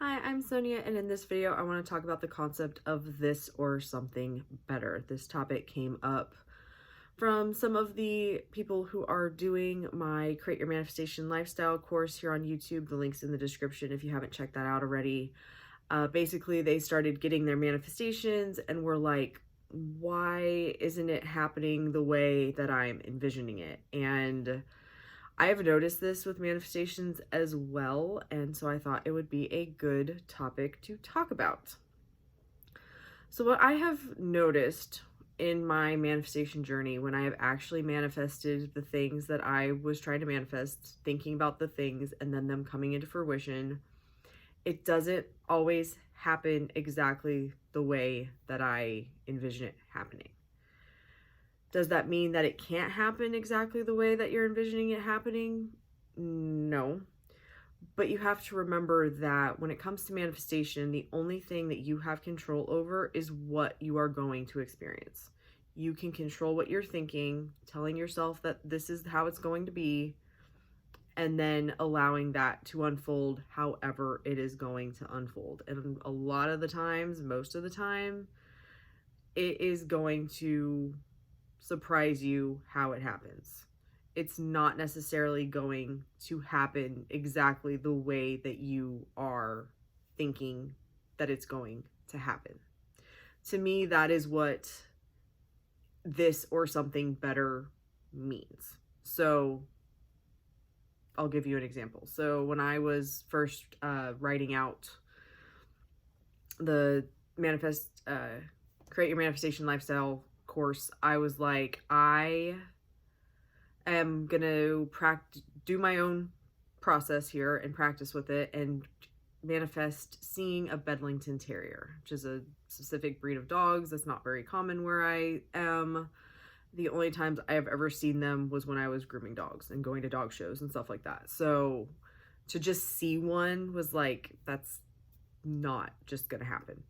Hi, I'm Sonia, and in this video, I want to talk about the concept of this or something better. This topic came up from some of the people who are doing my Create Your Manifestation Lifestyle course here on YouTube. The link's in the description if you haven't checked that out already. Basically, they started getting their manifestations and were like, why isn't it happening the way that I'm envisioning it? And I have noticed this with manifestations as well, and so I thought it would be a good topic to talk about. So, what I have noticed in my manifestation journey, when I have actually manifested the things that I was trying to manifest, thinking about the things and then them coming into fruition, it doesn't always happen exactly the way that I envision it happening. Does that mean that it can't happen exactly the way that you're envisioning it happening? No. But you have to remember that when it comes to manifestation, the only thing that you have control over is what you are going to experience. You can control what you're thinking, telling yourself that this is how it's going to be, and then allowing that to unfold however it is going to unfold. And a lot of the times, most of the time, it is going to surprise you how it happens. It's not necessarily going to happen exactly the way that you are thinking that it's going to happen. To me, that is what this or something better means. So I'll give you an example. So when I was first writing out the Create Your Manifestation Lifestyle course, I was like, I am gonna do my own process here and practice with it and manifest seeing a Bedlington Terrier, which is a specific breed of dogs that's not very common where I am. The only times I have ever seen them was when I was grooming dogs and going to dog shows and stuff like that. So to just see one was like, that's not just gonna happen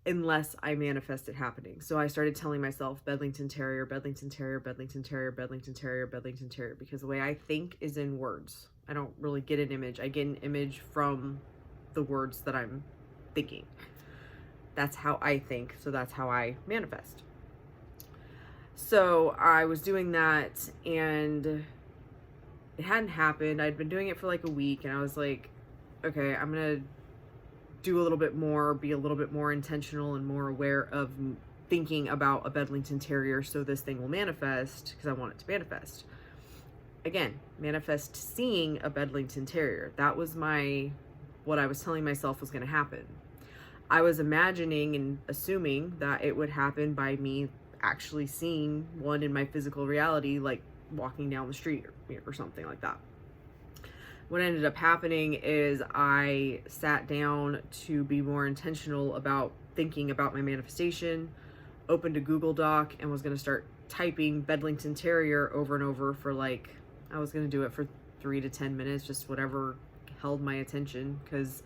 unless I manifest it happening. So I started telling myself Bedlington Terrier, Bedlington Terrier, Bedlington Terrier, Bedlington Terrier, Bedlington Terrier, because the way I think is in words. I don't really get an image. I get an image from the words that I'm thinking. That's how I think, so that's how I manifest. So I was doing that and it hadn't happened. I'd been doing it for like a week and I was like, okay, I'm gonna do a little bit more, be a little bit more intentional and more aware of thinking about a Bedlington Terrier so this thing will manifest, because I want it to manifest. Again, manifest seeing a Bedlington Terrier. That was what I was telling myself was going to happen. I was imagining and assuming that it would happen by me actually seeing one in my physical reality, like walking down the street or something like that. What ended up happening is I sat down to be more intentional about thinking about my manifestation, opened a Google Doc, and was going to start typing Bedlington Terrier over and over for I was going to do it for 3 to 10 minutes, just whatever held my attention, because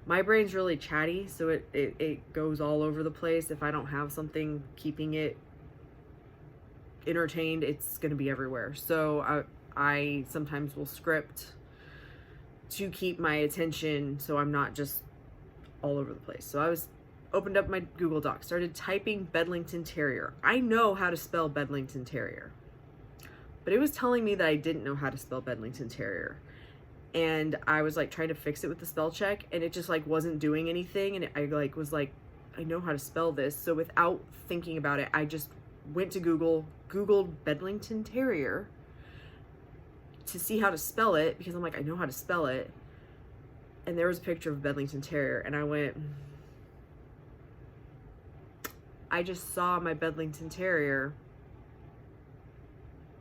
my brain's really chatty, so it goes all over the place. If I don't have something keeping it entertained, it's going to be everywhere. So I sometimes will script to keep my attention so I'm not just all over the place. So I opened up my Google Doc, started typing Bedlington Terrier. I know how to spell Bedlington Terrier, but it was telling me that I didn't know how to spell Bedlington Terrier. And I was trying to fix it with the spell check and it just wasn't doing anything. And I was like, I know how to spell this. So without thinking about it, I just went to Googled Bedlington Terrier to see how to spell it, because I'm like, I know how to spell it. And there was a picture of a Bedlington Terrier and I went, I just saw my Bedlington Terrier,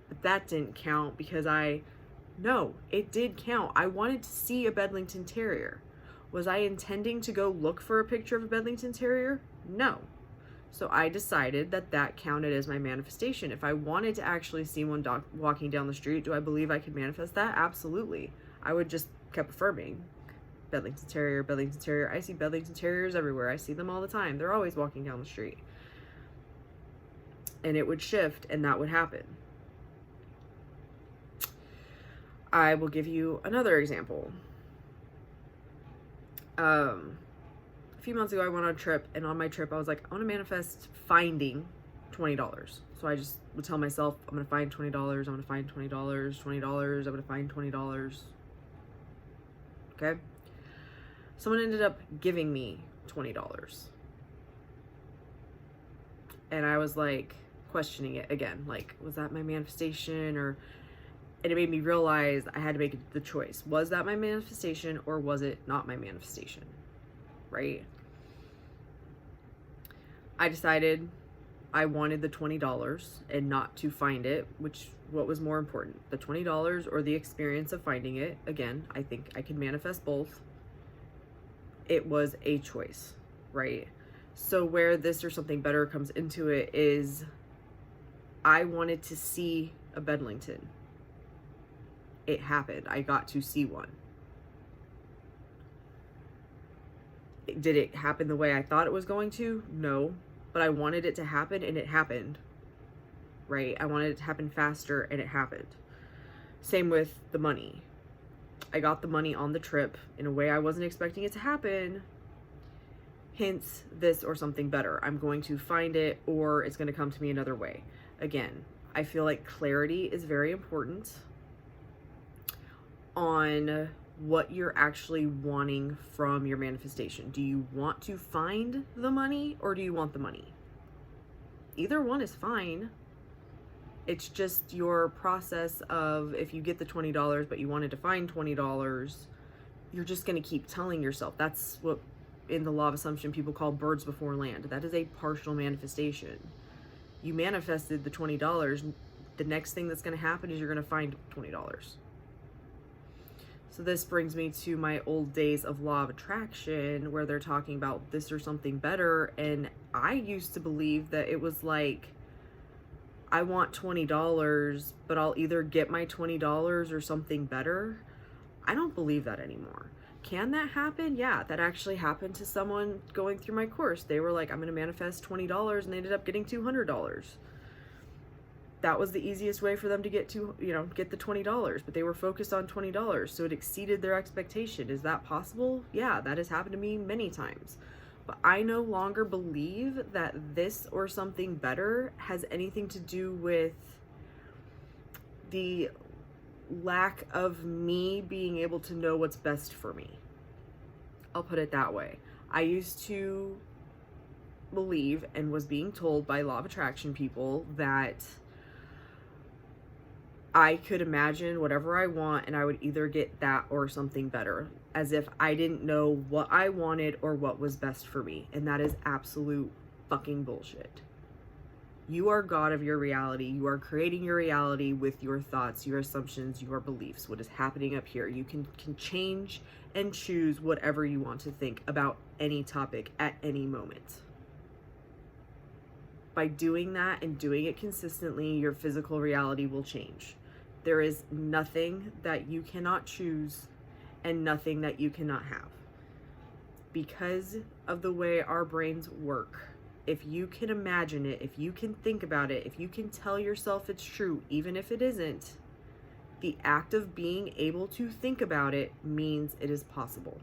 but that didn't count because no, it did count. I wanted to see a Bedlington Terrier. Was I intending to go look for a picture of a Bedlington Terrier? No. So I decided that counted as my manifestation. If I wanted to actually see one dog walking down the street, do I believe I could manifest that? Absolutely. I would just keep affirming. Bedlington Terrier, Bedlington Terrier. I see Bedlington Terriers everywhere. I see them all the time. They're always walking down the street. And it would shift and that would happen. I will give you another example. A few months ago, I went on a trip, and on my trip, I was like, I want to manifest finding $20. So I just would tell myself, I'm going to find $20, I'm going to find $20, $20, I'm going to find $20. Okay? Someone ended up giving me $20. And I was like questioning it again. Like, was that my manifestation? And it made me realize I had to make the choice. Was that my manifestation or was it not my manifestation? Right? I decided I wanted the $20 and not to find it, what was more important, the $20 or the experience of finding it? Again, I think I could manifest both. It was a choice, right? So where this or something better comes into it is I wanted to see a Bedlington. It happened. I got to see one. Did it happen the way I thought it was going to? No. But I wanted it to happen, and it happened. Right? I wanted it to happen faster, and it happened. Same with the money. I got the money on the trip in a way I wasn't expecting it to happen. Hence, this or something better. I'm going to find it, or it's going to come to me another way. Again, I feel like clarity is very important on what you're actually wanting from your manifestation. Do you want to find the money or do you want the money? Either one is fine. It's just your process of, if you get the $20 but you wanted to find $20, you're just going to keep telling yourself. That's what in the law of assumption people call birds before land. That is a partial manifestation. You manifested the $20. The next thing that's going to happen is you're going to find $20. So this brings me to my old days of law of attraction, where they're talking about this or something better. And I used to believe that it was like, I want $20, but I'll either get my $20 or something better. I don't believe that anymore. Can that happen? Yeah, that actually happened to someone going through my course. They were like, I'm going to manifest $20, and they ended up getting $200. That was the easiest way for them to get the $20, but they were focused on $20, so it exceeded their expectation. Is that possible? Yeah, that has happened to me many times. But I no longer believe that this or something better has anything to do with the lack of me being able to know what's best for me. I'll put it that way. I used to believe and was being told by law of attraction people that I could imagine whatever I want and I would either get that or something better, as if I didn't know what I wanted or what was best for me. And that is absolute fucking bullshit. You are God of your reality. You are creating your reality with your thoughts, your assumptions, your beliefs, what is happening up here. You can change and choose whatever you want to think about any topic at any moment. By doing that and doing it consistently, your physical reality will change. There is nothing that you cannot choose and nothing that you cannot have. Because of the way our brains work, if you can imagine it, if you can think about it, if you can tell yourself it's true, even if it isn't, the act of being able to think about it means it is possible.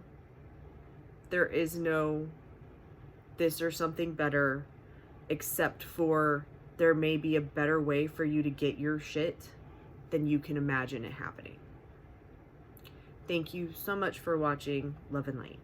There is no this or something better, except for there may be a better way for you to get your shit than you can imagine it happening. Thank you so much for watching. Love and light.